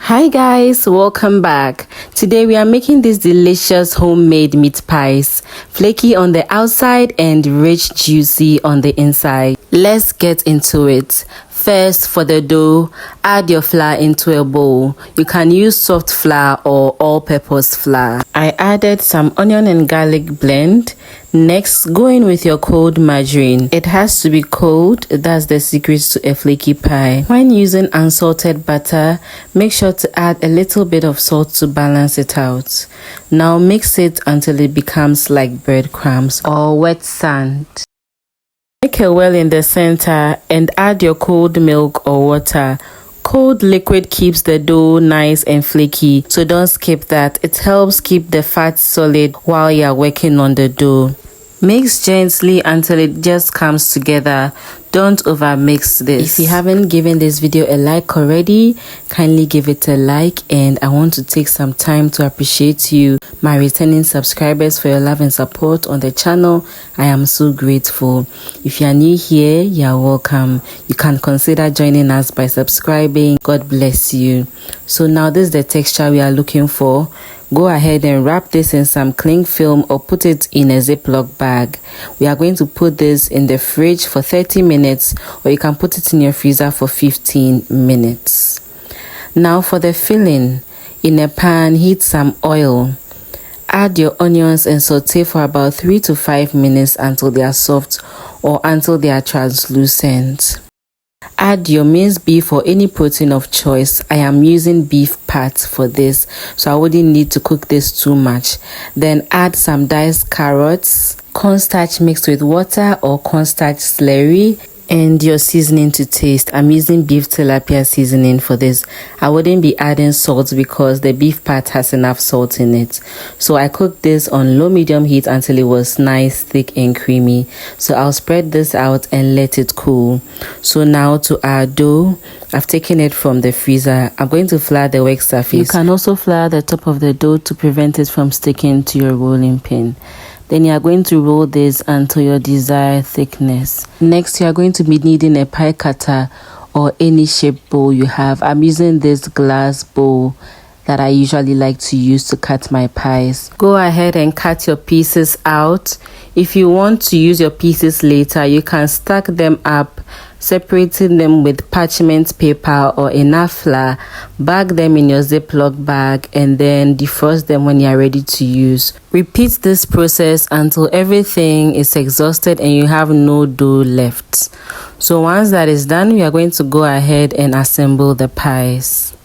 Hi guys, welcome back. Today we are making these delicious homemade meat pies, flaky on the outside and rich juicy on the inside. Let's get into it. First, for the dough, add your flour into a bowl. You can use soft flour or all-purpose flour. I added some onion and garlic blend. Next, go in with your cold margarine. It has to be cold, that's the secret to a flaky pie. When using unsalted butter, make sure to add a little bit of salt to balance it out. Now mix it until it becomes like breadcrumbs or wet sand. Make a well in the center and add your cold milk or water. Cold liquid keeps the dough nice and flaky, so don't skip that. It helps keep the fat solid while you're working on the dough. Mix gently until it just comes together. Don't overmix this. If you haven't given this video a like already, kindly give it a like, and I want to take some time to appreciate you, my returning subscribers, for your love and support on the channel. I am so grateful. If you are new here, you're welcome. You can consider joining us by subscribing. God bless you. So now this is the texture we are looking for. Go ahead and wrap this in some cling film or put it in a Ziploc bag. We are going to put this in the fridge for 30 minutes, or you can put it in your freezer for 15 minutes. Now for the filling, in a pan, heat some oil. Add your onions and saute for about 3 to 5 minutes until they are soft or until they are translucent. Add your minced beef or any protein of choice. I am using beef pat for this, so I wouldn't need to cook this too much. Then add some diced carrots, cornstarch mixed with water or cornstarch slurry, and your seasoning to taste. I'm using beef tilapia seasoning for this. I wouldn't be adding salt because the beef pat has enough salt in it. So I cooked this on low medium heat until it was nice, thick and creamy. So I'll spread this out and let it cool. So now to our dough, I've taken it from the freezer. I'm going to flour the work surface. You can also flour the top of the dough to prevent it from sticking to your rolling pin. Then you are going to roll this until your desired thickness. Next, you are going to be needing a pie cutter or any shaped bowl you have. I'm using this glass bowl that I usually like to use to cut my pies. Go ahead and cut your pieces out. If you want to use your pieces later, you can stack them up, separating them with parchment paper or enough flour. Bag them in your Ziploc bag and then defrost them when you are ready to use. Repeat this process until everything is exhausted and you have no dough left. So once that is done, we are going to go ahead and assemble the pies.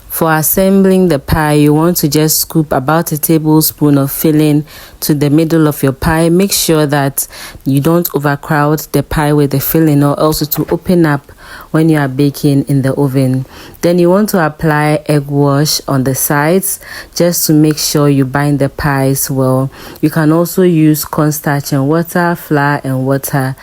For assembling the pie, you want to just scoop about a tablespoon of filling to the middle of your pie. Make sure that you don't overcrowd the pie with the filling, or else it will open up when you are baking in the oven. Then you want to apply egg wash on the sides just to make sure you bind the pies well. You can also use cornstarch and water, flour and water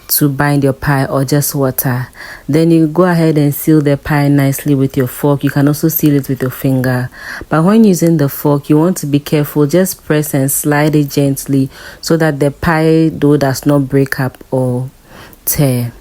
to bind your pie, or just water. Then you go ahead and seal the pie nicely with your fork. You can also seal it with your finger, but when using the fork, you want to be careful. Just press and slide it gently so that the pie dough does not break up or tear.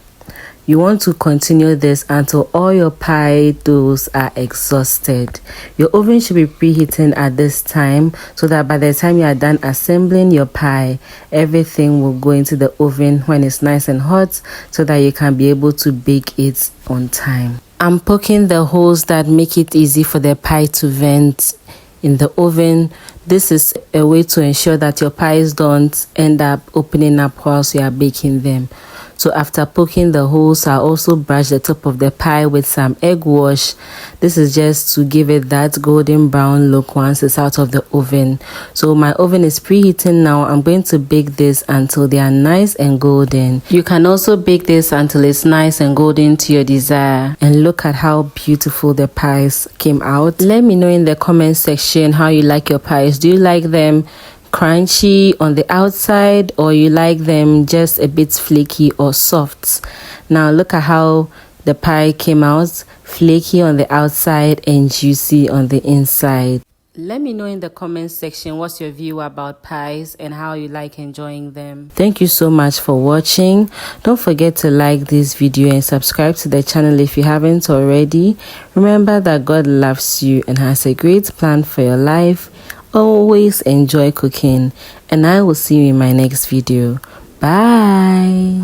You want to continue this until all your pie doughs are exhausted. Your oven should be preheating at this time so that by the time you are done assembling your pie, everything will go into the oven when it's nice and hot so that you can be able to bake it on time. I'm poking the holes that make it easy for the pie to vent in the oven. This is a way to ensure that your pies don't end up opening up whilst you are baking them. So after poking the holes, I also brush the top of the pie with some egg wash. This is just to give it that golden brown look once it's out of the oven. So my oven is preheating now. I'm going to bake this until they are nice and golden. You can also bake this until it's nice and golden to your desire. And look at how beautiful the pies came out. Let me know in the comment section how you like your pies. Do you like them crunchy on the outside, or you like them just a bit flaky or soft? Now look at how the pie came out, flaky on the outside and juicy on the inside. Let me know in the comments section what's your view about pies and how you like enjoying them. Thank you so much for watching. Don't forget to like this video and subscribe to the channel if you haven't already. Remember that God loves you and has a great plan for your life. Always enjoy cooking, and I will see you in my next video. Bye.